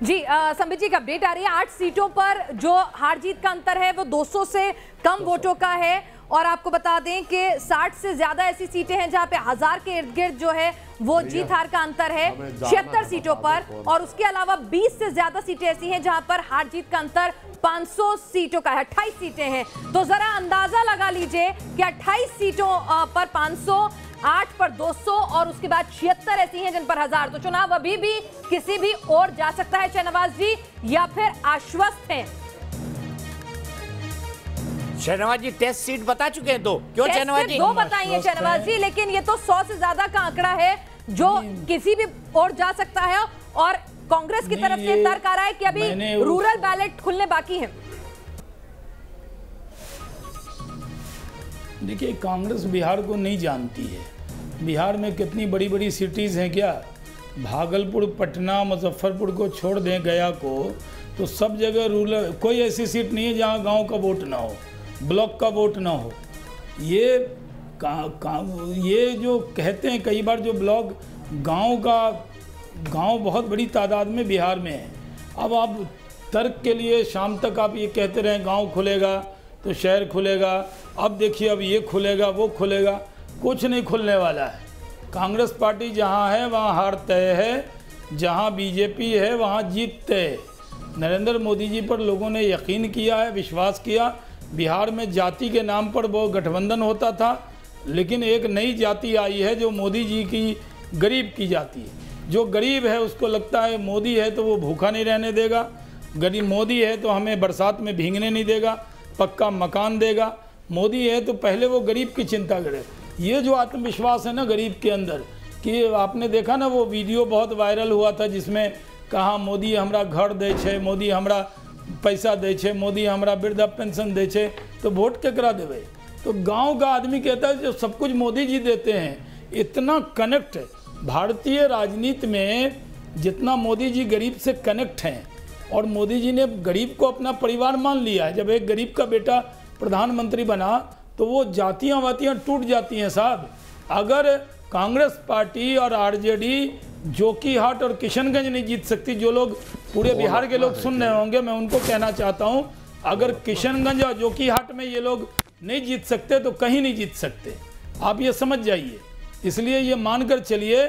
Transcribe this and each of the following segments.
जी संबित जी, एक अपडेट आ रही है। 8 सीटों पर जो हार जीत का अंतर है वो 200 से कम वोटों का है और आपको बता दें कि 60 से ज्यादा ऐसी सीटें हैं जहां पे 1000 के इर्द गिर्द जो है वो जीत हार का अंतर है 76 सीटों पर, और उसके अलावा 20 से ज्यादा सीटें ऐसी हैं जहां पर हार जीत का अंतर 500 सीटों का है। 28 सीटें हैं, तो जरा अंदाजा लगा लीजिए कि 28 सीटों पर 500, 8 पर 200 और उसके बाद 76 ऐसी हैं जिन पर 1000। तो चुनाव अभी भी किसी भी ओर जा सकता है शहनवाज जी, या फिर आश्वस्त हैं? शहनवाज जी टेस्ट सीट बता चुके हैं दो, क्यों शहनवाज जी? 2 बताई है शहनवाज जी, लेकिन ये तो 100 से ज्यादा का आंकड़ा है जो किसी भी ओर जा सकता है। और कांग्रेस की तरफ से तर्क आ रहा है कि अभी रूरल बैलेट खुलने बाकी है। देखिए, कांग्रेस बिहार को नहीं जानती है। बिहार में कितनी बड़ी बड़ी सिटीज़ हैं, क्या भागलपुर, पटना, मुजफ्फरपुर को छोड़ दें, गया को, तो सब जगह रूरल, कोई ऐसी सीट नहीं है जहां गांव का वोट ना हो, ब्लॉक का वोट ना हो। ये ये जो कहते हैं कई बार, जो ब्लॉक गांव बहुत बड़ी तादाद में बिहार में है। अब आप तर्क के लिए शाम तक आप ये कहते रहें गांव खुलेगा तो शहर खुलेगा, अब देखिए अब ये खुलेगा वो खुलेगा, कुछ नहीं खुलने वाला है। कांग्रेस पार्टी जहां है वहां हार तय है, जहां बीजेपी है वहां जीत तय है। नरेंद्र मोदी जी पर लोगों ने यकीन किया है, विश्वास किया। बिहार में जाति के नाम पर वो गठबंधन होता था, लेकिन एक नई जाति आई है जो मोदी जी की, गरीब की जाति है। जो गरीब है उसको लगता है मोदी है तो वो भूखा नहीं रहने देगा, गरीब मोदी है तो हमें बरसात में भीगने नहीं देगा, पक्का मकान देगा, मोदी है तो पहले वो गरीब की चिंता करे। ये जो आत्मविश्वास है ना गरीब के अंदर, कि आपने देखा ना वो वीडियो बहुत वायरल हुआ था जिसमें कहा मोदी हमरा घर दे छे, मोदी हमरा पैसा दे छे, मोदी हमरा वृद्धा पेंशन दे छे, तो वोट केकरा देवे? तो गांव का आदमी कहता है जो सब कुछ मोदी जी देते हैं। इतना कनेक्ट भारतीय राजनीति में, जितना मोदी जी गरीब से कनेक्ट हैं, और मोदी जी ने गरीब को अपना परिवार मान लिया है। जब एक गरीब का बेटा प्रधानमंत्री बना तो वो जातियां वातियां टूट जाती हैं साहब। अगर कांग्रेस पार्टी और आरजेडी जोकीहाट और किशनगंज नहीं जीत सकती, जो लोग पूरे बिहार के लोग सुन रहे होंगे, मैं उनको कहना चाहता हूं, अगर किशनगंज और जोकीहाट में ये लोग नहीं जीत सकते तो कहीं नहीं जीत सकते, आप ये समझ जाइए। इसलिए ये मानकर चलिए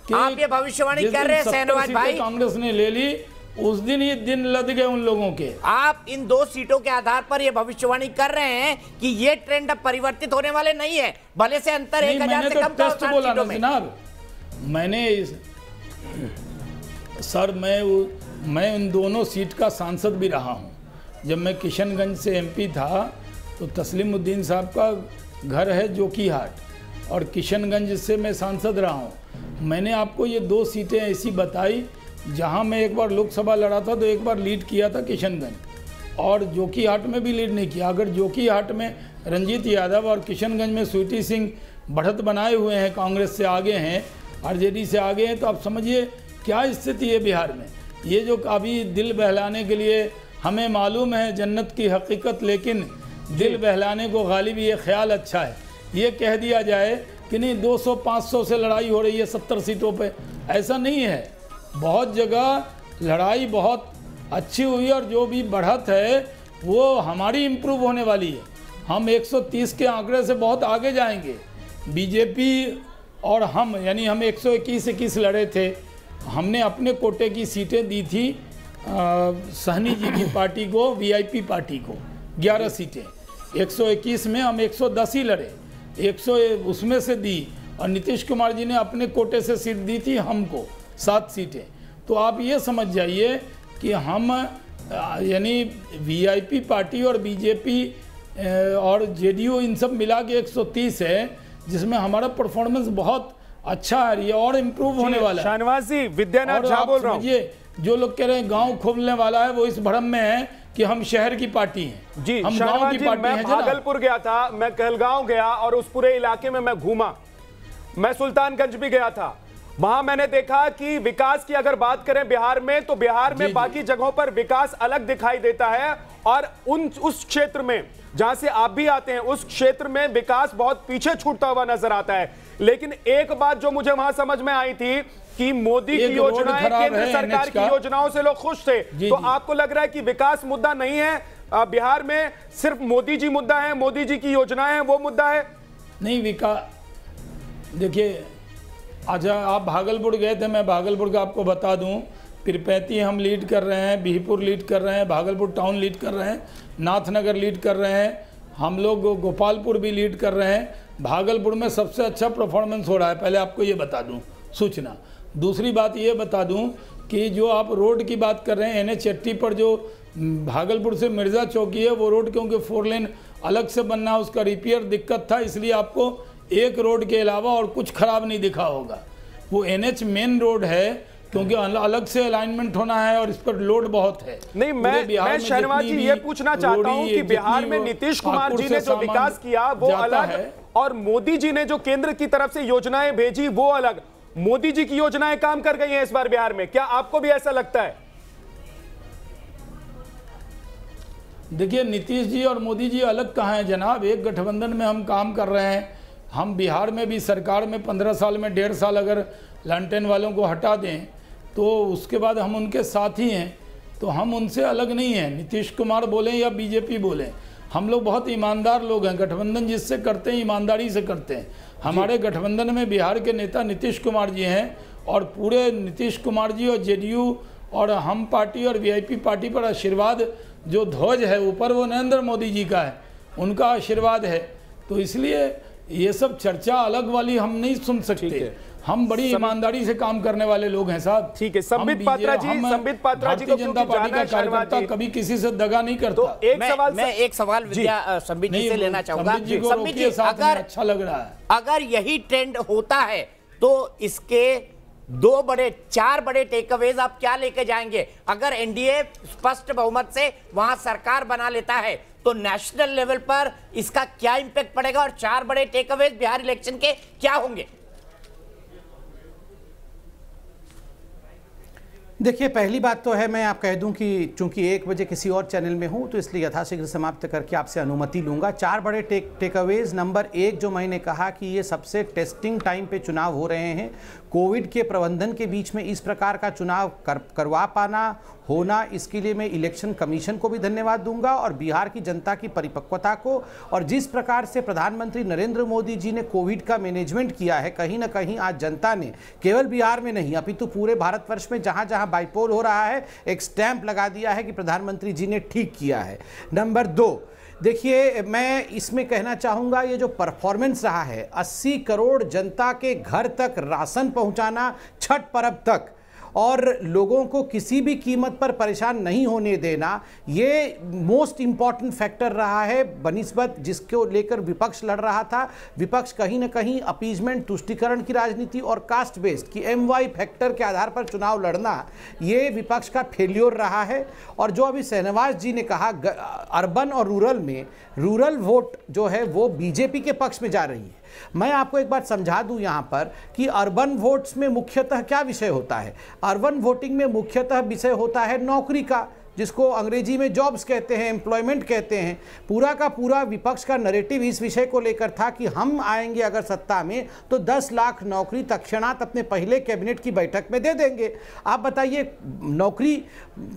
कि आप ये भविष्यवाणी कर रहे हैं शहनवाज भाई, कांग्रेस ने ले ली, उस दिन ये दिन लद गए उन लोगों के। आप इन 2 सीटों के आधार पर ये भविष्यवाणी कर रहे हैं कि ये ट्रेंड अब परिवर्तित होने वाले नहीं है, भले से अंतर 1000 से कम था 60 सीटों में। जनाब मैंने सर मैं इन दोनों सीट का सांसद भी रहा हूं। जब मैं किशनगंज से एमपी था तो तस्लीमुद्दीन साहब का घर है जोकीहाट, और किशनगंज से मैं सांसद रहा हूं। मैंने आपको ये 2 सीटें ऐसी बताई जहां मैं एक बार लोकसभा लड़ा था तो एक बार लीड किया था किशनगंज, और जोकीहाट में भी लीड नहीं किया। अगर जोकीहाट में रंजीत यादव और किशनगंज में स्वीटी सिंह बढ़त बनाए हुए हैं, कांग्रेस से आगे हैं, आरजेडी से आगे हैं, तो आप समझिए क्या स्थिति है बिहार में। ये जो अभी दिल बहलाने के लिए, हमें मालूम है जन्नत की हकीकत, लेकिन दिल बहलाने को गालिब ये ख्याल अच्छा है, ये कह दिया जाए कि नहीं 200-500 से लड़ाई हो रही है 70 सीटों पे, ऐसा नहीं है। बहुत जगह लड़ाई बहुत अच्छी हुई, और जो भी बढ़त है वो हमारी इम्प्रूव होने वाली है। हम 130 के आंकड़े से बहुत आगे जाएंगे। बीजेपी और हम, यानी हम 121 लड़े थे, हमने अपने कोटे की सीटें दी थी सहनी जी की पार्टी को, वीआईपी पार्टी को 11 सीटें। 121 में हम 110 ही लड़े, 100 उसमें से दी, और नीतीश कुमार जी ने अपने कोटे से सीट दी थी हमको 7 सीटें। तो आप ये समझ जाइए कि हम यानी वीआईपी पार्टी और बीजेपी और जेडीयू इन सब मिला के 130 है, जिसमें हमारा परफॉर्मेंस बहुत अच्छा है, ये और इम्प्रूव होने वाला है। शहनवाज जी, विद्यानाथ झा बोल रहा हूं। जो लोग कह रहे हैं गांव खोलने वाला है, वो इस भ्रम में है कि हम शहर की पार्टी हैं। जी हम गांव की पार्टी हैं। मैं भागलपुर गया था, मैं कहलगांव गया और उस पूरे इलाके में मैं घूमा। मैं सुल्तानगंज भी गया था। वहां मैंने देखा कि विकास की अगर बात करें बिहार में, तो बिहार में बाकी जगहों पर विकास अलग दिखाई देता है, और उस क्षेत्र में जहां से आप भी आते हैं उस क्षेत्र में विकास बहुत पीछे छूटता हुआ नजर आता है। लेकिन एक बात जो मुझे वहां समझ में आई थी कि मोदी की योजनाएं, केंद्र सरकार की योजनाओं से लोग खुश थे, तो आपको लग रहा है कि विकास मुद्दा नहीं है बिहार में, सिर्फ मोदी जी मुद्दा है, मोदी जी की योजनाएं हैं वो मुद्दा है? नहीं, विकास देखिए, अच्छा आप भागलपुर गए थे, मैं भागलपुर का आपको बता दूं, पिरपैती हम लीड कर रहे हैं, बिहपुर लीड कर रहे हैं, भागलपुर टाउन लीड कर रहे हैं, नाथनगर लीड कर रहे हैं, हम लोग गोपालपुर भी लीड कर रहे हैं। भागलपुर में सबसे अच्छा परफॉर्मेंस हो रहा है, पहले आपको ये बता दूं सूचना। दूसरी बात ये बता दूं कि जो आप रोड की बात कर रहे हैं, NH80 पर जो भागलपुर से मिर्ज़ा चौकी है, वो रोड क्योंकि 4 लेन अलग से बनना, उसका रिपेयर दिक्कत था, इसलिए आपको एक रोड के अलावा और कुछ खराब नहीं दिखा होगा। वो NH मेन रोड है, क्योंकि अलग से अलाइनमेंट होना है और इस पर लोड बहुत है। नहीं, मैं शहनवाज जी ये पूछना चाहता हूं कि बिहार में नीतीश कुमार जी ने जो विकास किया वो अलग, और मोदी जी ने जो केंद्र की तरफ से योजनाएं भेजी वो अलग। मोदी जी की योजनाएं काम कर गई हैं इस बार बिहार में, क्या आपको भी ऐसा लगता है? देखिए, नीतीश जी और मोदी जी अलग कहाँ हैं जनाब, एक गठबंधन में हम काम कर रहे हैं। हम बिहार में भी सरकार में 15 साल में 1.5 साल अगर लालटेन वालों को हटा दें तो उसके बाद हम उनके साथ ही हैं, तो हम उनसे अलग नहीं हैं। नीतीश कुमार बोलें या बीजेपी बोलें, हम लोग बहुत ईमानदार लोग हैं। गठबंधन जिससे करते हैं ईमानदारी से करते हैं। हमारे गठबंधन में बिहार के नेता नीतीश कुमार जी हैं, और पूरे नीतीश कुमार जी और JDU और हम पार्टी और VIP पार्टी पर आशीर्वाद जो ध्वज है ऊपर, वो नरेंद्र मोदी जी का है, उनका आशीर्वाद है। तो इसलिए ये सब चर्चा अलग वाली हम नहीं सुन सकते। हम बड़ी ईमानदारी से काम करने वाले लोग हैं साहब। ठीक है, संबित पात्रा जी भारतीय जनता पार्टी का कार्यकर्ता कभी किसी से दगा नहीं करता। तो एक सवाल विद्या संबित जी से लेना चाहूंगा। संबित जी, अगर अच्छा लग रहा है, अगर यही ट्रेंड होता है तो इसके 4 बड़े टेकअवेज आप क्या लेके जाएंगे? अगर NDA स्पष्ट बहुमत से वहां सरकार बना लेता है तो नेशनल लेवल पर इसका क्या इंपैक्ट पड़ेगा, और 4 बड़े टेकअवेज बिहार इलेक्शन के क्या होंगे? देखिए, पहली बात तो है, मैं आप कह दूं कि चूंकि 1 बजे किसी और चैनल में हूं, तो इसलिए यथाशीघ्र समाप्त करके आपसे अनुमति लूंगा। 4 बड़े टेकअवेज। नंबर 1, जो मैंने कहा कि ये सबसे टेस्टिंग टाइम पे चुनाव हो रहे हैं। कोविड के प्रबंधन के बीच में इस प्रकार का चुनाव करवा पाना होना, इसके लिए मैं इलेक्शन कमीशन को भी धन्यवाद दूंगा, और बिहार की जनता की परिपक्वता को, और जिस प्रकार से प्रधानमंत्री नरेंद्र मोदी जी ने कोविड का मैनेजमेंट किया है, कहीं ना कहीं आज जनता ने केवल बिहार में नहीं अपितु पूरे भारतवर्ष में जहां जहां बाइपोल हो रहा है, एक स्टैंप लगा दिया है कि प्रधानमंत्री जी ने ठीक किया है। नंबर 2, देखिए, मैं इसमें कहना चाहूँगा, ये जो परफॉर्मेंस रहा है, 80 करोड़ जनता के घर तक राशन पहुँचाना छठ पर्व तक, और लोगों को किसी भी कीमत पर परेशान नहीं होने देना, ये मोस्ट इम्पॉर्टेंट फैक्टर रहा है बनिस्बत जिसको लेकर विपक्ष लड़ रहा था। विपक्ष कहीं ना कहीं अपीजमेंट, तुष्टीकरण की राजनीति और कास्ट बेस्ड की MY फैक्टर के आधार पर चुनाव लड़ना, ये विपक्ष का फेल्योर रहा है। और जो अभी शहनवाज जी ने कहा, अर्बन और रूरल में रूरल वोट जो है वो बीजेपी के पक्ष में जा रही है। मैं आपको एक बात समझा दूं यहाँ पर कि अर्बन वोट्स में मुख्यतः क्या विषय होता है। अर्बन वोटिंग में मुख्यतः विषय होता है नौकरी का, जिसको अंग्रेजी में जॉब्स कहते हैं, एम्प्लॉयमेंट कहते हैं। पूरा का पूरा विपक्ष का नैरेटिव इस विषय को लेकर था कि हम आएंगे अगर सत्ता में तो 10 लाख नौकरी तत्क्षणात अपने पहले कैबिनेट की बैठक में दे देंगे। आप बताइए, नौकरी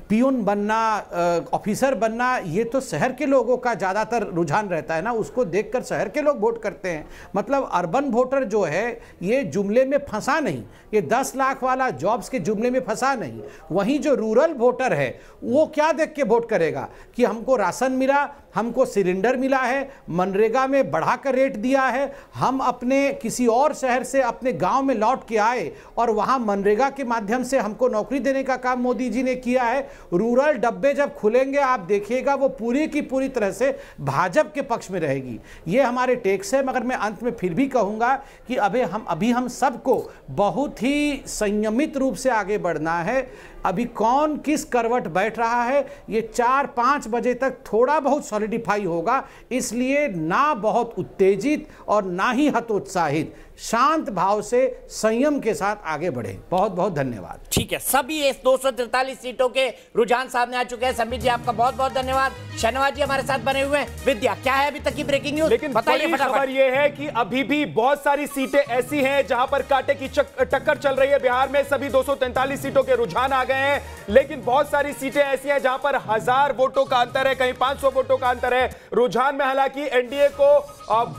पियून बनना, ऑफिसर बनना, ये तो शहर के लोगों का ज़्यादातर रुझान रहता है ना, उसको देखकर शहर के लोग वोट करते हैं। मतलब अर्बन वोटर जो है ये जुमले में फंसा नहीं, ये 10 लाख वाला जॉब्स के जुमले में फंसा नहीं। वहीं जो रूरल वोटर है वो क्या देख के वोट करेगा कि हमको राशन मिला, हमको सिलेंडर मिला है, मनरेगा में बढ़ाकर रेट दिया है, हम अपने किसी और शहर से अपने गांव में लौट के आए और वहां मनरेगा के माध्यम से हमको नौकरी देने का काम मोदी जी ने किया है। रूरल डब्बे जब खुलेंगे आप देखिएगा वो पूरी की पूरी तरह से भाजपा के पक्ष में रहेगी। ये हमारे टेक्स है। मगर मैं अंत में फिर भी कहूंगा कि अभी हम सबको बहुत ही संयमित रूप से आगे बढ़ना है। अभी कौन किस करवट बैठ रहा है ये 4-5 बजे तक थोड़ा बहुत सॉलिडिफाई होगा। इसलिए ना बहुत उत्तेजित और ना ही हतोत्साहित, शांत भाव से संयम के साथ आगे बढ़े। बहुत बहुत धन्यवाद। ठीक है, सभी इस 243 सीटों के रुझान सामने आ चुके हैं। संबित जी आपका बहुत बहुत धन्यवाद। शहनवाज जी हमारे साथ बने हुए हैं। विद्या, क्या है अभी तक की ब्रेकिंग न्यूज? लेकिन बड़ी खबर यह है कि अभी भी बहुत सारी सीटें ऐसी हैं जहां पर कांटे की टक्कर चल रही है। बिहार में सभी 243 सीटों के रुझान आ गए हैं, लेकिन बहुत सारी सीटें ऐसी हैं जहां पर 1000 वोटों का अंतर है, कहीं 500 वोटों का अंतर है रुझान में। हालांकि एनडीए को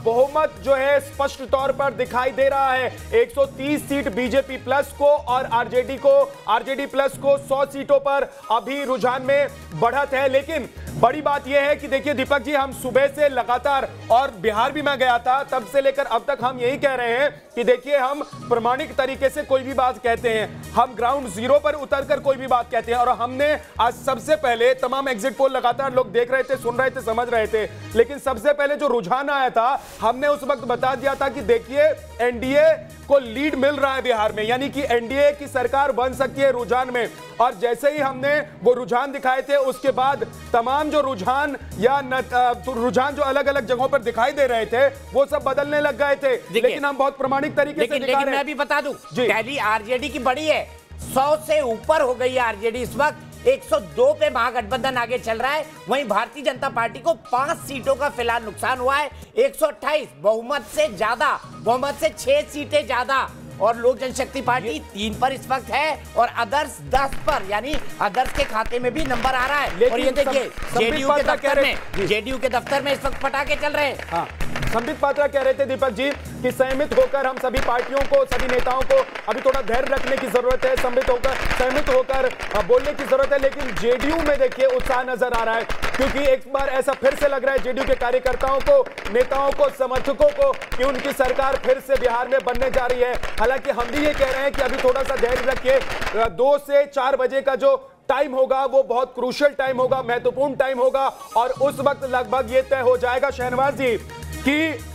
बहुमत जो है स्पष्ट तौर पर दिखाई दे रहा है। 130 सीट बीजेपी प्लस को और आरजेडी प्लस को 100 सीटों पर अभी रुझान में बढ़त है। लेकिन बड़ी बात यह है कि देखिए दीपक जी, हम सुबह से लगातार, और बिहार भी मैं गया था, तब से लेकर अब तक हम यही कह रहे हैं कि देखिए हम प्रामाणिक तरीके से कोई भी बात कहते हैं, हम ग्राउंड जीरो पर उतरकर कोई भी बात कहते हैं। और हमने आज सबसे पहले तमाम एग्जिट पोल लगातार लोग देख रहे थे, सुन रहे थे, समझ रहे थे, लेकिन सबसे पहले जो रुझान आया था हमने उस वक्त बता दिया था कि देखिए एनडीए को लीड मिल रहा है बिहार में, यानी कि एनडीए की सरकार बन सकती है रुझान में। और जैसे ही हमने वो रुझान दिखाए थे उसके बाद तमाम जो रुझान रुझान जो अलग अलग जगहों पर दिखाई दे रहे थे वो सब बदलने लग गए थे। लेकिन हम बहुत प्रामाणिक तरीके से दिखा रहे हैं। मैं भी बता दूं, पहली आरजेडी की बड़ी है, 100 से ऊपर हो गई है आरजेडी इस वक्त। 102 पे महागठबंधन आगे चल रहा है। वहीं भारतीय जनता पार्टी को 5 सीटों का फिलहाल नुकसान हुआ है। 128 बहुमत से ज्यादा, बहुमत से 6 सीटें ज्यादा, और लोक जनशक्ति पार्टी 3 पर इस वक्त है और अदर्स 10 पर, यानी अदर्स के खाते में भी नंबर आ रहा है। और ये देखिए जेडीयू के दफ्तर में इस वक्त पटाखे चल रहे हैं। हाँ, संबित पात्रा कह रहे थे दीपक जी कि संयमित होकर हम सभी पार्टियों को, सभी नेताओं को अभी थोड़ा धैर्य रखने की जरूरत है, संयमित होकर बोलने की जरूरत है। लेकिन जेडीयू में देखिए उत्साह नजर आ रहा है, क्योंकि एक बार ऐसा फिर से लग रहा है जेडीयू के कार्यकर्ताओं को, नेताओं को, समर्थकों को कि उनकी सरकार फिर से बिहार में बनने जा रही है। हालांकि हम भी ये कह रहे हैं कि अभी थोड़ा सा धैर्य रखिए। 2 से 4 बजे का जो टाइम होगा वो बहुत क्रूशियल टाइम होगा, महत्वपूर्ण टाइम होगा, और उस वक्त लगभग ये तय हो जाएगा शहनवाज जी कि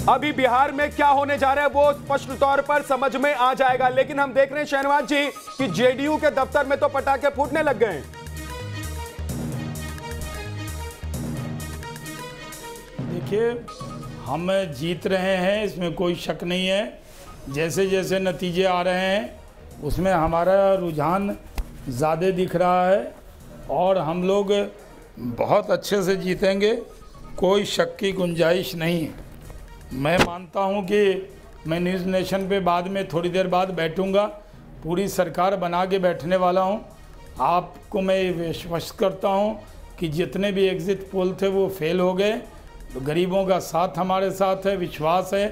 अभी बिहार में क्या होने जा रहा है वो स्पष्ट तौर पर समझ में आ जाएगा। लेकिन हम देख रहे हैं शहनवाज जी कि जेडीयू के दफ्तर में तो पटाखे फूटने लग गए हैं। देखिए, हम जीत रहे हैं, इसमें कोई शक नहीं है। जैसे जैसे नतीजे आ रहे हैं उसमें हमारा रुझान ज़्यादा दिख रहा है और हम लोग बहुत अच्छे से जीतेंगे, कोई शक की गुंजाइश नहीं है। मैं मानता हूं कि मैं न्यूज़ नेशन पे बाद में थोड़ी देर बाद बैठूंगा, पूरी सरकार बना के बैठने वाला हूं। आपको मैं विश्वास करता हूं कि जितने भी एग्जिट पोल थे वो फेल हो गए। तो गरीबों का साथ हमारे साथ है, विश्वास है,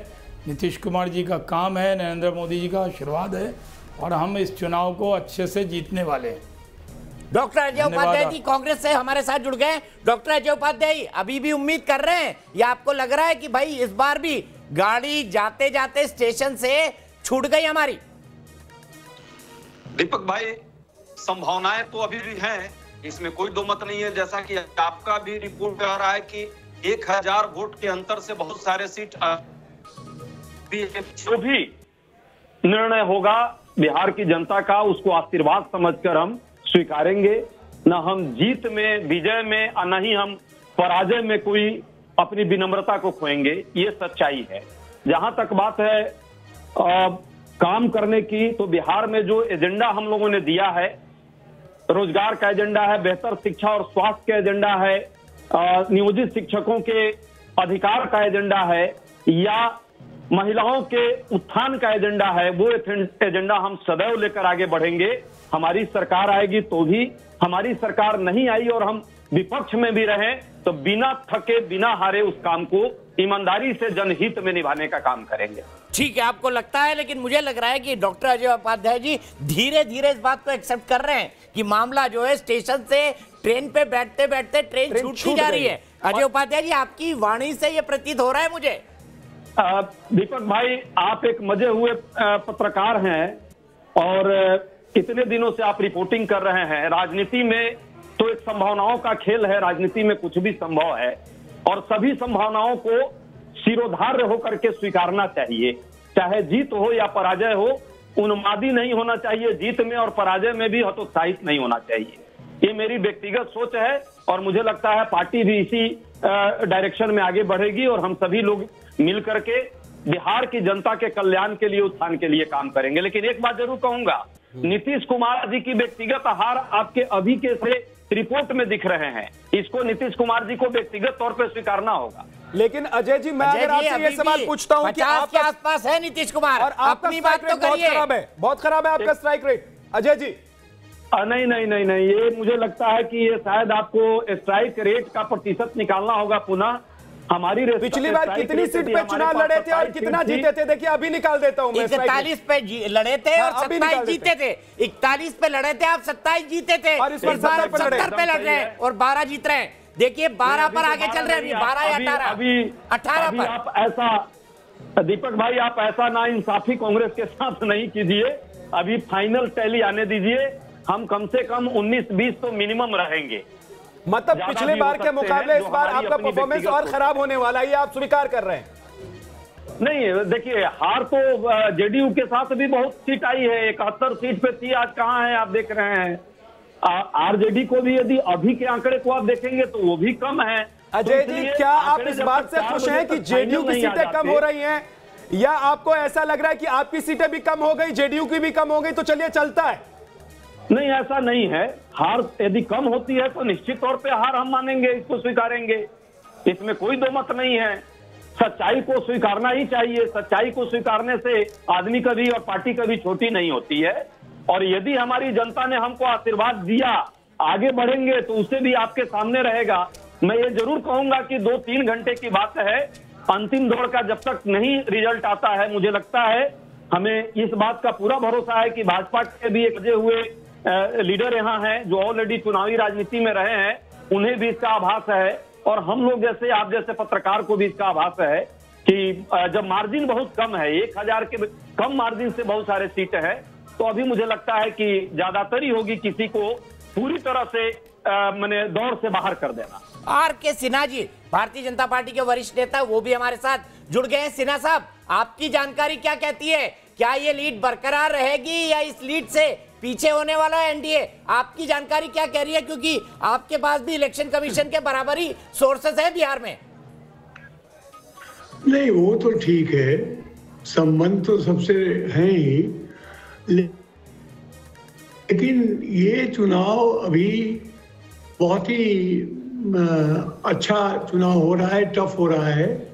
नीतीश कुमार जी का काम है, नरेंद्र मोदी जी का आशीर्वाद है, और हम इस चुनाव को अच्छे से जीतने वाले हैं। डॉक्टर अजय उपाध्याय जी कांग्रेस से हमारे साथ जुड़ गए। डॉक्टर अजय उपाध्याय, अभी भी उम्मीद कर रहे हैं या आपको लग रहा है कि भाई इस बार भी गाड़ी जाते जाते स्टेशन से छूट गई हमारी? दीपक भाई, संभावनाएं तो अभी भी हैं, इसमें कोई दो मत नहीं है। जैसा कि आपका भी रिपोर्ट कह रहा है कि 1000 वोट के अंतर से बहुत सारे सीट जो भी निर्णय होगा बिहार की जनता का, उसको आशीर्वाद समझकर हम स्वीकारेंगे। न हम जीत में, विजय में, और न ही हम पराजय में कोई अपनी विनम्रता को खोएंगे। ये सच्चाई है। जहां तक बात है काम करने की, तो बिहार में जो एजेंडा हम लोगों ने दिया है, रोजगार का एजेंडा है, बेहतर शिक्षा और स्वास्थ्य का एजेंडा है, नियोजित शिक्षकों के अधिकार का एजेंडा है, या महिलाओं के उत्थान का एजेंडा है, वो एजेंडा हम सदैव लेकर आगे बढ़ेंगे। हमारी सरकार आएगी तो भी, हमारी सरकार नहीं आई और हम विपक्ष में भी रहें तो बिना थके, बिना हारे उस काम को ईमानदारी से जनहित में निभाने का काम करेंगे। ठीक है, आपको लगता है, लेकिन मुझे लग रहा है कि डॉक्टर अजय उपाध्याय जी धीरे धीरे इस बात को एक्सेप्ट कर रहे हैं कि मामला जो है स्टेशन से ट्रेन पे बैठते बैठते ट्रेन छूटती जा रही है। अजय उपाध्याय जी, आपकी वाणी से यह प्रतीत हो रहा है मुझे। दीपक भाई, आप एक मजे हुए पत्रकार हैं और कितने दिनों से आप रिपोर्टिंग कर रहे हैं। राजनीति में तो एक संभावनाओं का खेल है, राजनीति में कुछ भी संभव है, और सभी संभावनाओं को शिरोधार्य होकर के स्वीकारना चाहिए। चाहे जीत हो या पराजय हो, उन्मादी नहीं होना चाहिए, जीत में और पराजय में भी हतोत्साहित नहीं होना चाहिए। ये मेरी व्यक्तिगत सोच है और मुझे लगता है पार्टी भी इसी डायरेक्शन में आगे बढ़ेगी और हम सभी लोग मिल करके बिहार की जनता के कल्याण के लिए, उत्थान के लिए काम करेंगे। लेकिन एक बात जरूर कहूंगा, नीतीश कुमार जी की व्यक्तिगत हार आपके अभी के से रिपोर्ट में दिख रहे हैं, इसको नीतीश कुमार जी को व्यक्तिगत तौर पर स्वीकारना होगा। लेकिन अजय जी, मैं अगर आपसे ये सवाल पूछता हूं कि आपके आसपास है नीतीश कुमार, और आपका अपनी बात तो बहुत करिए। खराब है, बहुत खराब है आपका स्ट्राइक रेट अजय जी। नहीं नहीं नहीं नहीं, ये मुझे लगता है कि ये शायद आपको स्ट्राइक रेट का प्रतिशत निकालना होगा पुनः। हमारी पिछली बार कितनी सीट पे चुनाव लड़े थे और कितना जीते थे? देखिए अभी निकाल देता हूं मैं। 41 पे लड़े थे और 27 जीते थे। 41 पे लड़े थे, आप 27 जीते थे, और इस बार 70 पे लड़ रहे हैं और 12 जीत रहे हैं। देखिए 12 पर आगे चल रहे हैं, अभी 12 या 18 पर। आप ऐसा दीपक भाई, आप ऐसा ना इंसाफी कांग्रेस के साथ नहीं कीजिए। अभी फाइनल टैली आने दीजिए, हम कम से कम 19-20 तो मिनिमम रहेंगे। मतलब पिछले बार के मुकाबले इस बार आपका परफॉर्मेंस और खराब होने वाला है, ये आप स्वीकार कर रहे हैं? नहीं, देखिए हार तो जेडीयू के साथ भी बहुत सीट आई है, 71 सीट पे थी, आज कहां है आप देख रहे हैं। आरजेडी को भी यदि अभी के आंकड़े को आप देखेंगे तो वो भी कम है। अजय जी, क्या आप इस बात से खुश हैं कि जेडीयू की सीटें कम हो रही हैं, या आपको ऐसा लग रहा है कि आपकी सीटें भी कम हो गई, जेडीयू की भी कम हो गई, तो चलिए चलता है? नहीं, ऐसा नहीं है। हार यदि कम होती है तो निश्चित तौर पे हार हम मानेंगे, इसको स्वीकारेंगे, इसमें कोई दो मत नहीं है। सच्चाई को स्वीकारना ही चाहिए। सच्चाई को स्वीकारने से आदमी कभी और पार्टी कभी छोटी नहीं होती है। और यदि हमारी जनता ने हमको आशीर्वाद दिया, आगे बढ़ेंगे, तो उसे भी आपके सामने रहेगा। मैं ये जरूर कहूंगा कि 2-3 घंटे की बात है, अंतिम दौर का जब तक नहीं रिजल्ट आता है, मुझे लगता है हमें इस बात का पूरा भरोसा है कि भाजपा के भी एक बजे हुए लीडर यहाँ हैं जो ऑलरेडी चुनावी राजनीति में रहे हैं, उन्हें भी इसका आभास है और हम लोग जैसे आप जैसे पत्रकार को भी इसका आभास है कि जब मार्जिन बहुत कम है, 1000 के कम मार्जिन से बहुत सारे सीट है, तो अभी मुझे लगता है कि ज्यादातर ही होगी किसी को पूरी तरह से मैंने दौर से बाहर कर देना। आर.के. सिन्हा जी, भारतीय जनता पार्टी के वरिष्ठ नेता, वो भी हमारे साथ जुड़ गए हैं। सिन्हा साहब, आपकी जानकारी क्या कहती है? क्या ये लीड बरकरार रहेगी या इस लीड से पीछे होने वाला है एनडीए? आपकी जानकारी क्या कह रही है, क्योंकि आपके पास भी इलेक्शन कमीशन के बराबर ही सोर्सेस है बिहार में। नहीं, वो तो ठीक है, संबंध तो सबसे हैं ही, लेकिन ये चुनाव अभी बहुत ही अच्छा चुनाव हो रहा है, टफ हो रहा है,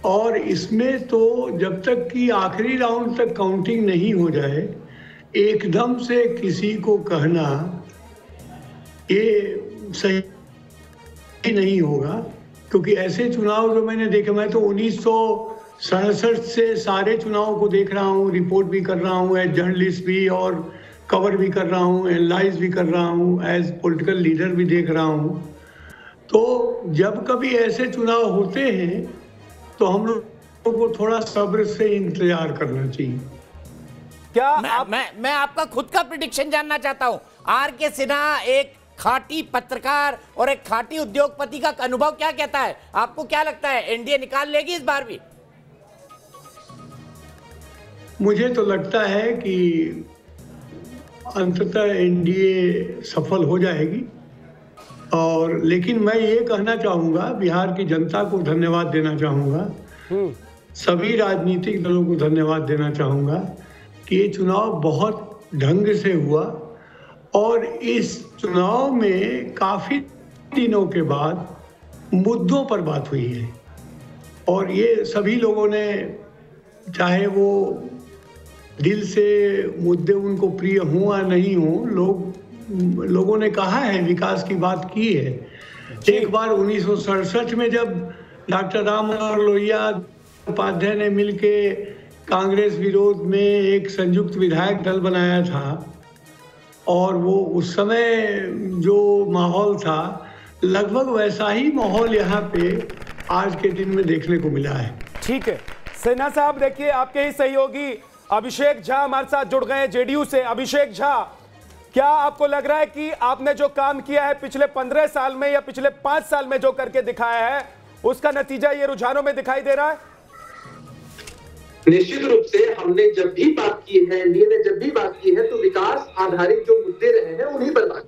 और इसमें तो जब तक कि आखिरी राउंड तक काउंटिंग नहीं हो जाए, एकदम से किसी को कहना ये सही नहीं होगा। क्योंकि ऐसे चुनाव जो मैंने देखे, मैं तो 1967 से सारे चुनाव को देख रहा हूँ, रिपोर्ट भी कर रहा हूँ एज जर्नलिस्ट भी, और कवर भी कर रहा हूँ, एनालाइज भी कर रहा हूँ, एज पॉलिटिकल लीडर भी देख रहा हूँ। तो जब कभी ऐसे चुनाव होते हैं तो हम लोगों को थोड़ा सब्र से इंतजार करना चाहिए। क्या मैं आपका खुद का प्रेडिक्शन जानना चाहता हूं। आर.के. सिन्हा एक खाटी पत्रकार और एक खाटी उद्योगपति का अनुभव क्या कहता है? आपको क्या लगता है, एनडीए निकाल लेगी इस बार भी? मुझे तो लगता है कि अंततः एनडीए सफल हो जाएगी, और लेकिन मैं ये कहना चाहूँगा, बिहार की जनता को धन्यवाद देना चाहूँगा, सभी राजनीतिक दलों को धन्यवाद देना चाहूँगा कि ये चुनाव बहुत ढंग से हुआ, और इस चुनाव में काफ़ी दिनों के बाद मुद्दों पर बात हुई है, और ये सभी लोगों ने, चाहे वो दिल से मुद्दे उनको प्रिय हों या नहीं हों, लोगों ने कहा है, विकास की बात की है। एक बार 1967 में जब डॉक्टर राम मनोहर लोहिया उपाध्याय ने मिलके कांग्रेस विरोध में एक संयुक्त विधायक दल बनाया था, और वो उस समय जो माहौल था, लगभग वैसा ही माहौल यहाँ पे आज के दिन में देखने को मिला है। ठीक है सिन्हा साहब, देखिए आपके ही सहयोगी अभिषेक झा हमारे साथ जुड़ गए हैं जेडीयू से। अभिषेक झा, क्या आपको लग रहा है कि आपने जो काम किया है पिछले 15 साल में या पिछले 5 साल में जो करके दिखाया है, उसका नतीजा ये रुझानों में दिखाई दे रहा है? निश्चित रूप से हमने जब भी बात की है, एनडीए ने जब भी बात की है, तो विकास आधारित जो मुद्दे रहे हैं उन्हीं पर बात।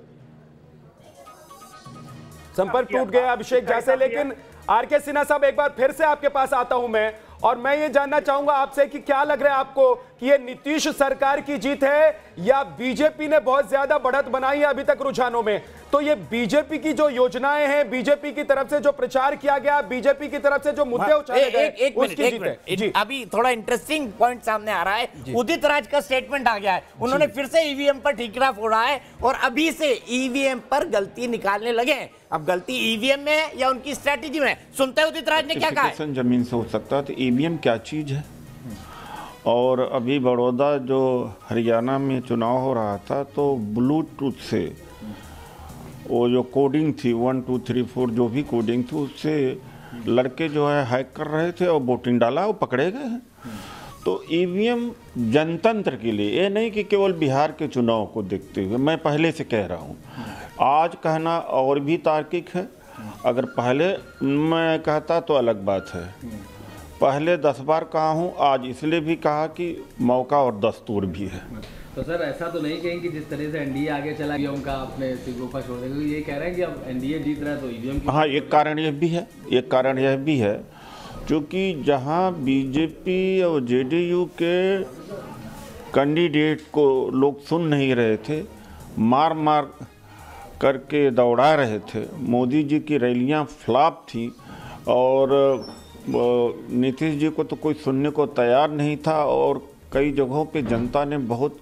संपर्क टूट गया अभिषेक जैसे, लेकिन आरके सिन्हा साहब एक बार फिर से आपके पास आता हूं मैं, और मैं ये जानना चाहूंगा आपसे कि क्या लग रहा है आपको कि ये नीतीश सरकार की जीत है या बीजेपी ने बहुत ज्यादा बढ़त बनाई है अभी तक रुझानों में? तो ये बीजेपी की जो योजनाएं हैं, बीजेपी की तरफ से जो प्रचार किया गया, बीजेपी की तरफ से जो मुद्दे उठाए गए, उसकी जीत है। जी, अभी थोड़ा इंटरेस्टिंग पॉइंट सामने आ रहा है। उदित राज का स्टेटमेंट आ गया है, उन्होंने फिर से ईवीएम पर ठीकरा फोड़ा है और अभी से ईवीएम पर गलती निकालने लगे हैं। अब गलती ईवीएम में है या उनकी स्ट्रेटेजी में? सुनते हैं उदित राज ने क्या कहा है। जमीन से हो सकता है तो ईवीएम क्या चीज है? और अभी बड़ौदा जो हरियाणा में चुनाव हो रहा था तो ब्लूटूथ से वो जो कोडिंग थी 1 2 3 4 जो भी कोडिंग थी उससे लड़के जो है हैक कर रहे थे और वोटिंग डाला, वो पकड़े गए हैं। तो ईवीएम जनतंत्र के लिए, ये नहीं कि केवल बिहार के चुनाव को देखते हुए, मैं पहले से कह रहा हूँ। आज कहना और भी तार्किक है, अगर पहले मैं कहता तो अलग बात है। पहले 10 बार कहा हूँ, आज इसलिए भी कहा कि मौका और दस्तूर भी है। तो सर ऐसा तो नहीं कहेंगे कि जिस तरह से एनडीए आगे चला गया उनका अपने सिगोफा छोड़ देगा, ये कह रहे हैं कि अब एनडीए जीत रहा है तो ईवीएम। हाँ, एक कारण यह भी है, एक कारण यह भी है क्योंकि जहाँ बीजेपी और जेडीयू के कैंडिडेट को लोग सुन नहीं रहे थे, मार मार करके दौड़ा रहे थे, मोदी जी की रैलियाँ फ्लॉप थी और नीतीश जी को तो कोई सुनने को तैयार नहीं था और कई जगहों पे जनता ने बहुत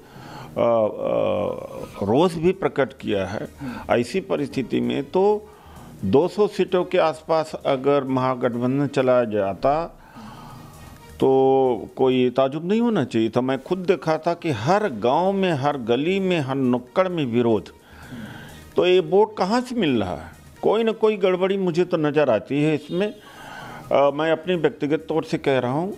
रोष भी प्रकट किया है। ऐसी परिस्थिति में तो 200 सीटों के आसपास अगर महागठबंधन चला जाता तो कोई ताजुब नहीं होना चाहिए था। मैं खुद देखा था कि हर गांव में, हर गली में, हर नुक्कड़ में विरोध। तो ये वोट कहाँ से मिल रहा है? कोई ना कोई गड़बड़ी मुझे तो नज़र आती है इसमें। मैं अपनी व्यक्तिगत तौर से कह रहा हूँ,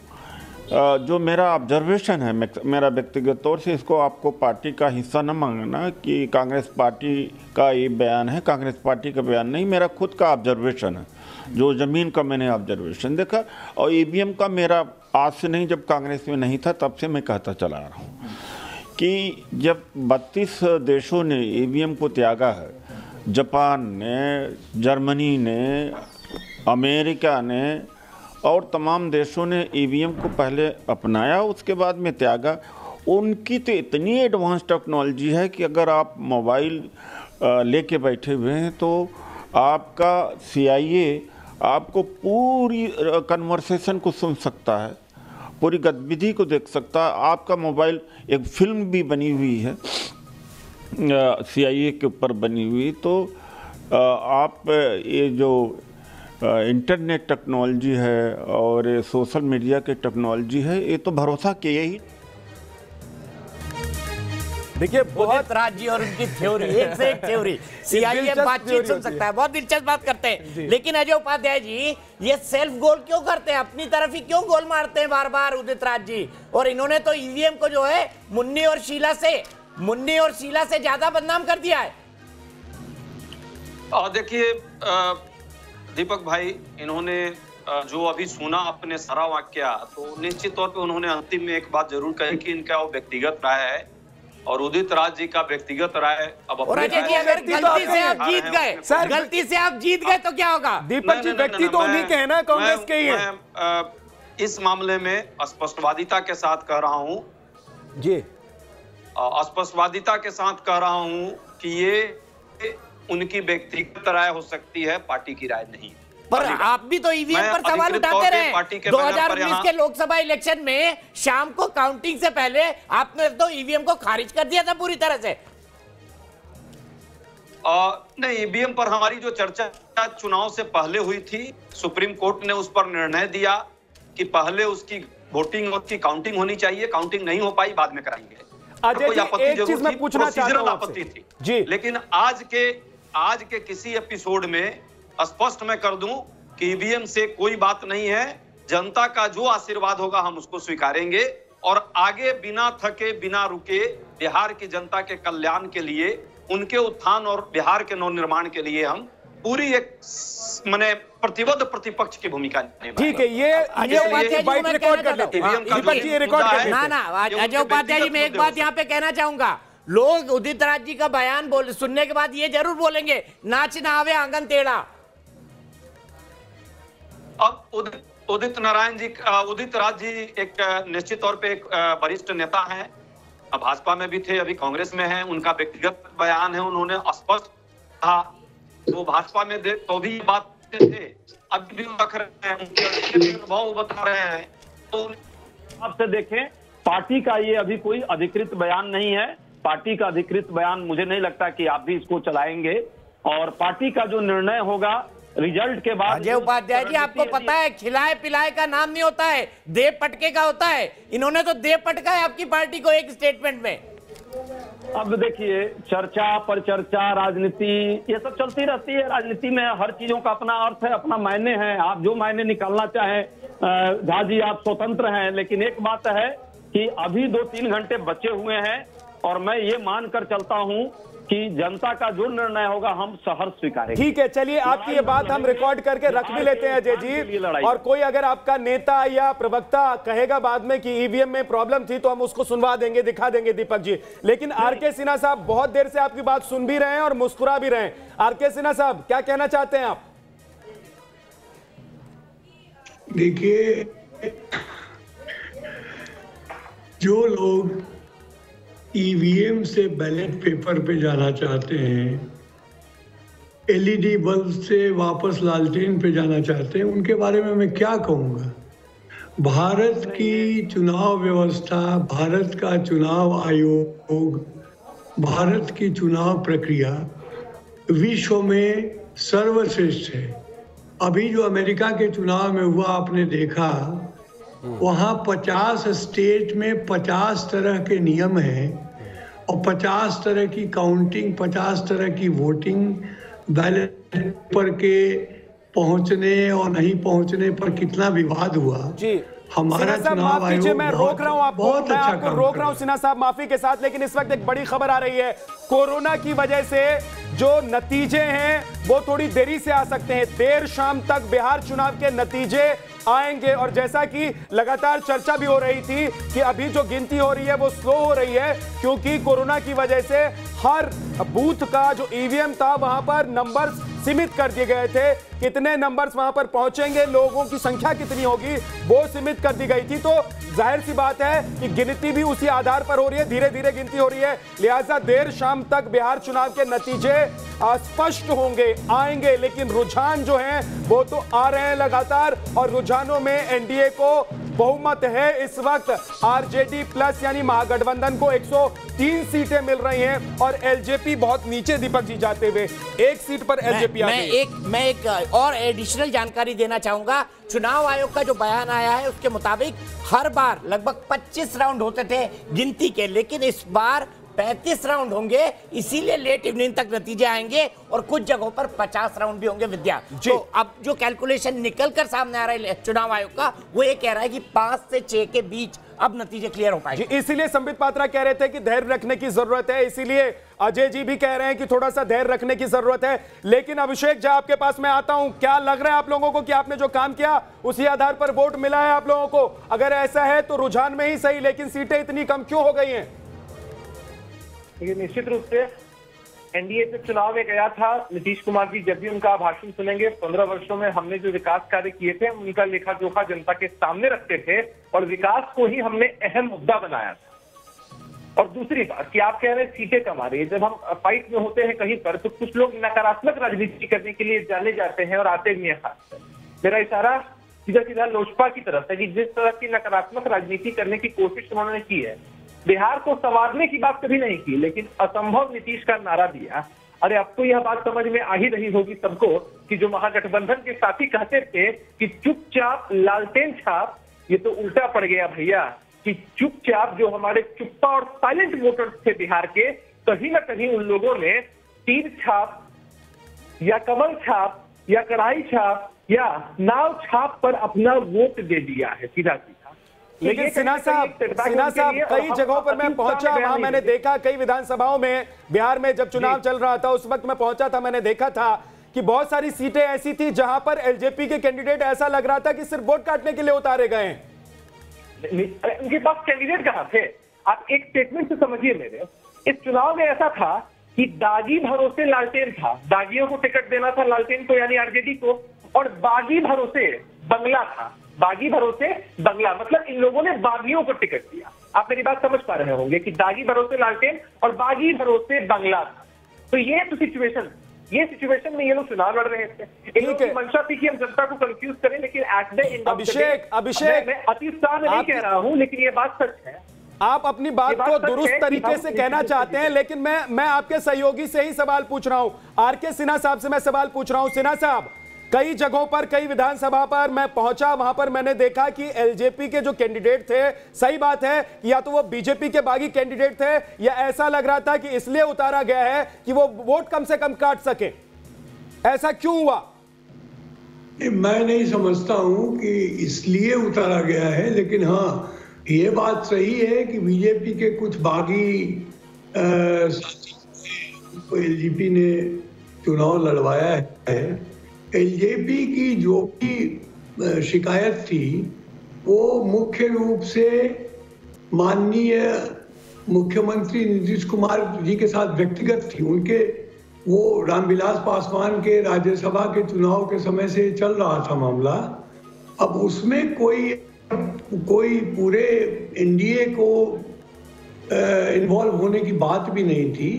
जो मेरा ऑब्जर्वेशन है, मेरा व्यक्तिगत तौर से, इसको आपको पार्टी का हिस्सा न मांगना कि कांग्रेस पार्टी का ये बयान है, कांग्रेस पार्टी का बयान नहीं, मेरा खुद का ऑब्जर्वेशन है, जो ज़मीन का मैंने ऑब्जर्वेशन देखा। और ईवीएम का मेरा आज से नहीं, जब कांग्रेस में नहीं था तब से मैं कहता चला आ रहा हूँ कि जब 32 देशों ने ईवीएम को त्यागा है, जापान ने, जर्मनी ने, अमेरिका ने और तमाम देशों ने ईवीएम को पहले अपनाया, उसके बाद में त्यागा। उनकी तो इतनी एडवांस टेक्नोलॉजी है कि अगर आप मोबाइल लेके बैठे हुए हैं तो आपका CIA आपको पूरी कन्वर्सेशन को सुन सकता है, पूरी गतिविधि को देख सकता है। आपका मोबाइल, एक फिल्म भी बनी हुई है CIA के ऊपर बनी हुई। तो आप ये जो इंटरनेट टेक्नोलॉजी है और सोशल मीडिया की टेक्नोलॉजी है, ये तो भरोसा किए ही। देखिए, बहुत राज्य और उनकी थ्योरी, एक से एक थ्योरी, CIA बातचीत सुन सकता है, बहुत दिलचस्प बात करते हैं। लेकिन अजय उपाध्याय जी, ये सेल्फ गोल क्यों करते हैं? अपनी तरफ ही क्यों गोल मारते हैं बार बार उदित राज जी? और इन्होंने तो ईवीएम को जो है मुन्नी और शीला से ज्यादा बदनाम कर दिया है। देखिए दीपक भाई, इन्होंने जो अभी सुना अपने सारा वाक्य, तो निश्चित तौर पे उन्होंने अंतिम में एक बात जरूर कही कि इनका वो व्यक्तिगत राय है और उदित राज जी का व्यक्तिगत राय। अब अगर गलती से आप जीत गए, गलती से आप जीत गए तो क्या होगा? दीपक जी, व्यक्ति तो उन्हीं के हैं ना, कांग्रेस के ही हैं। इस मामले में स्पष्टवादिता के साथ कह रहा हूं जी, स्पष्टवादिता के साथ कह रहा हूं कि ये उनकी व्यक्तिगत राय हो सकती है, पार्टी की राय नहीं। पर आप भी तो ईवीएम पर सवाल उठाते रहे। 2019 के लोकसभा इलेक्शन में शाम को काउंटिंग से पहले आपने तो ईवीएम को खारिज कर दिया था पूरी तरह से। नहीं, ईवीएम पर हमारी जो चर्चा चुनाव से पहले हुई थी, सुप्रीम कोर्ट ने उस पर निर्णय दिया कि पहले उसकी वोटिंग और उसकी काउंटिंग होनी चाहिए। काउंटिंग नहीं हो पाई, बाद में कराएंगे। कोई आपत्ति एक चीज मैं पूछना चाहता हूं आपसे जी, लेकिन आज के किसी एपिसोड में स्पष्ट मैं कर दूं कि ईवीएम से कोई बात नहीं है। जनता का जो आशीर्वाद होगा हम उसको स्वीकारेंगे और आगे बिना थके, बिना रुके बिहार की जनता के कल्याण के लिए, उनके उत्थान और बिहार के नवनिर्माण के लिए हम पूरी एक माने प्रतिबद्ध प्रतिपक्ष की भूमिका निभाएगा। ठीक है, ये बाइट रिकॉर्ड कर लेते हैं। ना अजय उपाध्याय जी, मैं एक बात यहाँ पे कहना चाहूंगा, लोग उदित राज जी का बयान सुनने के बाद ये जरूर बोलेंगे, नाच ना आवे आंगन टेढ़ा। अब उदित राज जी एक निश्चित तौर पे एक वरिष्ठ नेता हैं, भाजपा में भी थे, अभी कांग्रेस में हैं। उनका व्यक्तिगत बयान है, उन्होंने स्पष्ट कहा, वो भाजपा में तो भी बात थे, अभी भी रख रहे हैं, उनके अनुभव बता रहे हैं। तो आपसे देखें, पार्टी का ये अभी कोई अधिकृत बयान नहीं है। पार्टी का अधिकृत बयान मुझे नहीं लगता कि आप भी इसको चलाएंगे, और पार्टी का जो निर्णय होगा रिजल्ट के बाद। अजय उपाध्याय जी, आपको पता है खिलाए पिलाए का नाम नहीं होता है, देव पटके का होता है। इन्होंने तो देव पटका है आपकी पार्टी को एक स्टेटमेंट में। अब देखिए, चर्चा पर चर्चा, राजनीति ये सब चलती रहती है। राजनीति में हर चीजों का अपना अर्थ है, अपना मायने है। आप जो मायने निकालना चाहें झा जी, आप स्वतंत्र हैं, लेकिन एक बात है कि अभी 2-3 घंटे बचे हुए हैं, और मैं ये मानकर चलता हूं कि जनता का जो निर्णय होगा हम सहर्ष स्वीकारेंगे। ठीक है, चलिए आपकी ये बात हम रिकॉर्ड करके रख भी लेते हैं अजय जी, और कोई अगर आपका नेता या प्रवक्ता कहेगा बाद में कि ईवीएम में प्रॉब्लम थी तो हम उसको सुनवा देंगे, दिखा देंगे दीपक जी। लेकिन आरके सिन्हा साहब बहुत देर से आपकी बात सुन भी रहे हैं और मुस्कुरा भी रहे हैं। आरके सिन्हा साहब, क्या कहना चाहते हैं आप? देखिए, जो लोग ईवीएम से बैलेट पेपर पे जाना चाहते हैं, एलईडी बल्ब से वापस लालटेन पे जाना चाहते हैं, उनके बारे में मैं क्या कहूँगा। भारत की चुनाव व्यवस्था, भारत का चुनाव आयोग, भारत की चुनाव प्रक्रिया विश्व में सर्वश्रेष्ठ है। अभी जो अमेरिका के चुनाव में हुआ आपने देखा, वहाँ 50 स्टेट में 50 तरह के नियम हैं और 50 तरह की काउंटिंग, 50 तरह की वोटिंग, बैलेट पर के पहुंचने और नहीं पहुंचने पर कितना विवाद हुआ जी। हमारा चुनाव आयोग, मैं रोक रहा हूं आपको, मैं आपको रोक रहा हूं सिन्हा साहब, माफी के साथ। लेकिन इस वक्त एक बड़ी खबर आ रही है, कोरोना की वजह से जो नतीजे हैं वो थोड़ी देरी से आ सकते हैं। देर शाम तक बिहार चुनाव के नतीजे आएंगे, और जैसा कि लगातार चर्चा भी हो रही थी कि अभी जो गिनती हो रही है वो स्लो हो रही है, क्योंकि कोरोना की वजह से हर बूथ का जो ईवीएम था वहां पर नंबर्स सीमित कर दिए गए थे। कितने नंबर्स वहां पर पहुंचेंगे, लोगों की संख्या कितनी होगी, वो सीमित कर दी गई थी। तो जाहिर सी बात है कि गिनती भी उसी आधार पर हो रही है, धीरे धीरे गिनती हो रही है। लिहाजा देर शाम तक बिहार चुनाव के नतीजे स्पष्ट होंगे, आएंगे, लेकिन रुझान जो हैं वो तो आ रहे हैं लगातार, और रुझानों में एनडीए को बहुमत है इस वक्त। आरजेडी प्लस यानी महागठबंधन को 103 सीटें मिल रही हैं, और एलजेपी बहुत नीचे दीपक जी जाते हुए 1 सीट पर एलजेपी आ गई। मैं एक और एडिशनल जानकारी देना चाहूंगा। चुनाव आयोग का जो बयान आया है उसके मुताबिक हर बार लगभग 25 राउंड होते थे गिनती के, लेकिन इस बार 35 राउंड होंगे, इसीलिए लेट इवनिंग तक नतीजे आएंगे, और कुछ जगहों पर 50 राउंड भी होंगे विद्या। तो अब जो कैलकुलेशन निकल कर सामने आ रहा है चुनाव आयोग का, वो ये कह रहा है कि 5 से 6 के बीच अब नतीजे क्लियर हो पाएंगे। इसीलिए संबित पात्रा कह रहे थे कि धैर्य रखने की जरूरत है, इसीलिए अजय जी भी कह रहे हैं कि थोड़ा सा धैर्य रखने की जरूरत है। लेकिन अभिषेक जी, आपके पास मैं आता हूं, क्या लग रहा है आप लोगों को कि आपने जो काम किया उसी आधार पर वोट मिला है आप लोगों को? अगर ऐसा है तो रुझान में ही सही, लेकिन सीटें इतनी कम क्यों हो गई हैं? ये निश्चित रूप से एनडीए से चुनाव में गया था, नीतीश कुमार जी जब भी उनका भाषण सुनेंगे, 15 वर्षों में हमने जो विकास कार्य किए थे उनका लेखा जोखा जनता के सामने रखते थे, और विकास को ही हमने अहम मुद्दा बनाया था। और दूसरी बात कि आप कह रहे हैं सीटें कम आ रही है, जब हम फाइट में होते हैं कहीं पर तो कुछ लोग नकारात्मक राजनीति करने के लिए जाने जाते हैं और आते भी हैं। खासकर मेरा इशारा सीधा सीधा लोजपा की तरफ है कि जिस तरह की नकारात्मक राजनीति करने की कोशिश उन्होंने की है, बिहार को संवारने की बात कभी नहीं की, लेकिन असंभव नीतीश का नारा दिया। अरे अब तो यह बात समझ में आ ही रही होगी सबको कि जो महागठबंधन के साथी कहते थे कि चुपचाप लालटेन छाप, ये तो उल्टा पड़ गया भैया, कि चुपचाप जो हमारे चुप्पा और साइलेंट वोटर्स थे बिहार के, कहीं ना कहीं उन लोगों ने तीर छाप या कमल छाप या कढ़ाई छाप या नाव छाप पर अपना वोट दे दिया है सीधा सीधा। लेकिन सिन्हा साहब कई जगहों पर मैं पहुंचा, वहां मैंने देखा कई विधानसभाओं में बिहार में जब चुनाव चल रहा था उस वक्त मैं पहुंचा था, मैंने देखा था कि बहुत सारी सीटें ऐसी थी जहां पर एलजेपी के कैंडिडेट ऐसा लग रहा था कि सिर्फ वोट काटने के लिए उतारे गए हैं। उनके पास कैंडिडेट कहां थे? आप एक स्टेटमेंट से समझिए मेरे, इस चुनाव में ऐसा था कि दागी भरोसे लालटेन था, दागियों को टिकट देना था लालटेन को यानी आरजेडी को, और बागी भरोसे बंगला था। बागी भरोसे बंगला मतलब इन लोगों ने बागियों को टिकट दिया। आप मेरी बात समझ पा रहे होंगे कि दागी भरोसे लालटेन और बागी भरोसे बंगला था। तो ये तो सिचुएशन में ये लोग चुनाव लड़ रहे थे। इन लोगों की मंशा थी कि हम जनता को कंफ्यूज करें, लेकिन एट द एंड अभिषेक मैं अतिशाह में नहीं कह रहा हूं, लेकिन ये बात सच है। आप अपनी बात को दुरुस्त तरीके से कहना चाहते हैं, लेकिन मैं आपके सहयोगी से ही सवाल पूछ रहा हूं, आरके सिन्हा साहब से मैं सवाल पूछ रहा हूं। सिन्हा साहब, कई जगहों पर, कई विधानसभा पर मैं पहुंचा, वहां पर मैंने देखा कि एलजेपी के जो कैंडिडेट थे, सही बात है, या तो वो बीजेपी के बागी कैंडिडेट थे या ऐसा लग रहा था कि इसलिए उतारा गया है कि वो वोट कम से कम काट सके। ऐसा क्यों हुआ? मैं नहीं समझता हूं कि इसलिए उतारा गया है, लेकिन हाँ ये बात सही है कि बीजेपी के कुछ बागी एलजेपी ने चुनाव लड़वाया है। एलजेपी की जो भी शिकायत थी वो मुख्य रूप से माननीय मुख्यमंत्री नीतीश कुमार जी के साथ व्यक्तिगत थी। उनके वो रामविलास पासवान के राज्यसभा के चुनाव के समय से चल रहा था मामला। अब उसमें कोई पूरे एनडीए को इन्वॉल्व होने की बात भी नहीं थी।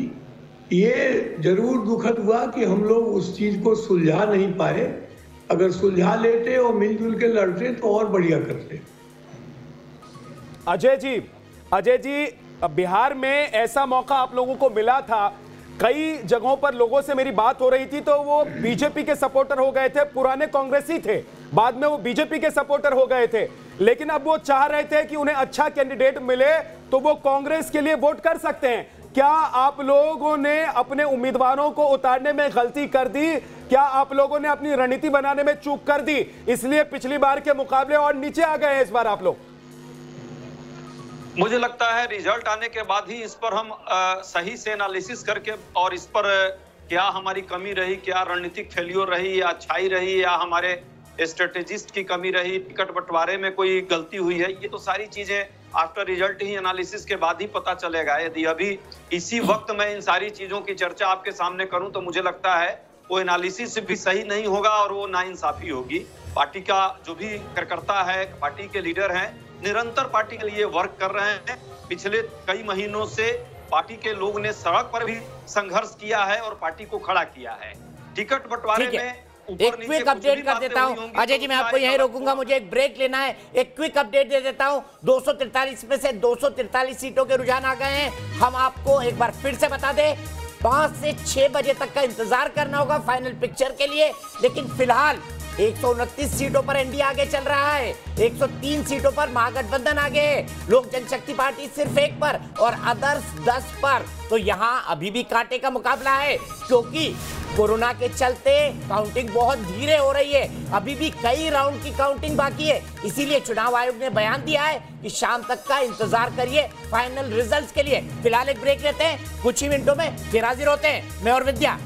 ये जरूर दुखद हुआ कि हम लोग उस चीज को सुलझा नहीं पाए। अगर सुलझा लेते और मिलजुल के लड़ते तो और बढ़िया करते। अजय जी, बिहार में ऐसा मौका आप लोगों को मिला था, कई जगहों पर लोगों से मेरी बात हो रही थी तो वो बीजेपी के सपोर्टर हो गए थे, पुराने कांग्रेसी थे, बाद में वो बीजेपी के सपोर्टर हो गए थे, लेकिन अब वो चाह रहे थे कि उन्हें अच्छा कैंडिडेट मिले तो वो कांग्रेस के लिए वोट कर सकते हैं। क्या आप लोगों ने अपने उम्मीदवारों को उतारने में गलती कर दी? क्या आप लोगों ने अपनी रणनीति बनाने में चूक कर दी, इसलिए पिछली बार के मुकाबले और नीचे आ गए हैं इस बार आप लोग? मुझे लगता है रिजल्ट आने के बाद ही इस पर हम सही से एनालिसिस करके, और इस पर क्या हमारी कमी रही, क्या रणनीतिक फेल्योर रही, या अच्छाई रही, या हमारे स्ट्रेटेजिस्ट की कमी रही, टिकट बंटवारे में कोई गलती हुई है, ये तो सारी चीजें आफ्टर रिजल्ट ही एनालिसिस के बाद ही पता चलेगा। यदि अभी इसी वक्त मैं इन सारी चीजों की चर्चा आपके सामने करूं तो मुझे लगता है वो एनालिसिस भी सही नहीं होगा और वो नाइंसाफी होगी। पार्टी का जो भी कार्यकर्ता है, पार्टी के लीडर हैं, निरंतर पार्टी के लिए वर्क कर रहे हैं। पिछले कई महीनों से पार्टी के लोग ने सड़क पर भी संघर्ष किया है और पार्टी को खड़ा किया है। टिकट बंटवारे में एक क्विक अपडेट कर देता हूं अजय जी, मैं आपको यहीं रोकूंगा, मुझे एक ब्रेक लेना है। एक क्विक अपडेट दे देता हूं। 243 में से 243 सीटों के रुझान आ गए हैं। हम आपको एक बार फिर से बता दें, 5 से 6 बजे तक का इंतजार करना होगा फाइनल पिक्चर के लिए। लेकिन फिलहाल 129 सीटों पर एनडीए आगे चल रहा है, 103 सीटों पर महागठबंधन आगे है, लोक जनशक्ति पार्टी सिर्फ 1 पर और अदर्स 10 पर। तो यहां अभी भी कांटे का मुकाबला है, क्योंकि कोरोना के चलते काउंटिंग बहुत धीरे हो रही है। अभी भी कई राउंड की काउंटिंग बाकी है। इसीलिए चुनाव आयोग ने बयान दिया है कि शाम तक का इंतजार करिए फाइनल रिजल्ट्स के लिए। फिलहाल एक ब्रेक लेते हैं, कुछ ही मिनटों में फिर हाजिर होते हैं मैं और विद्या।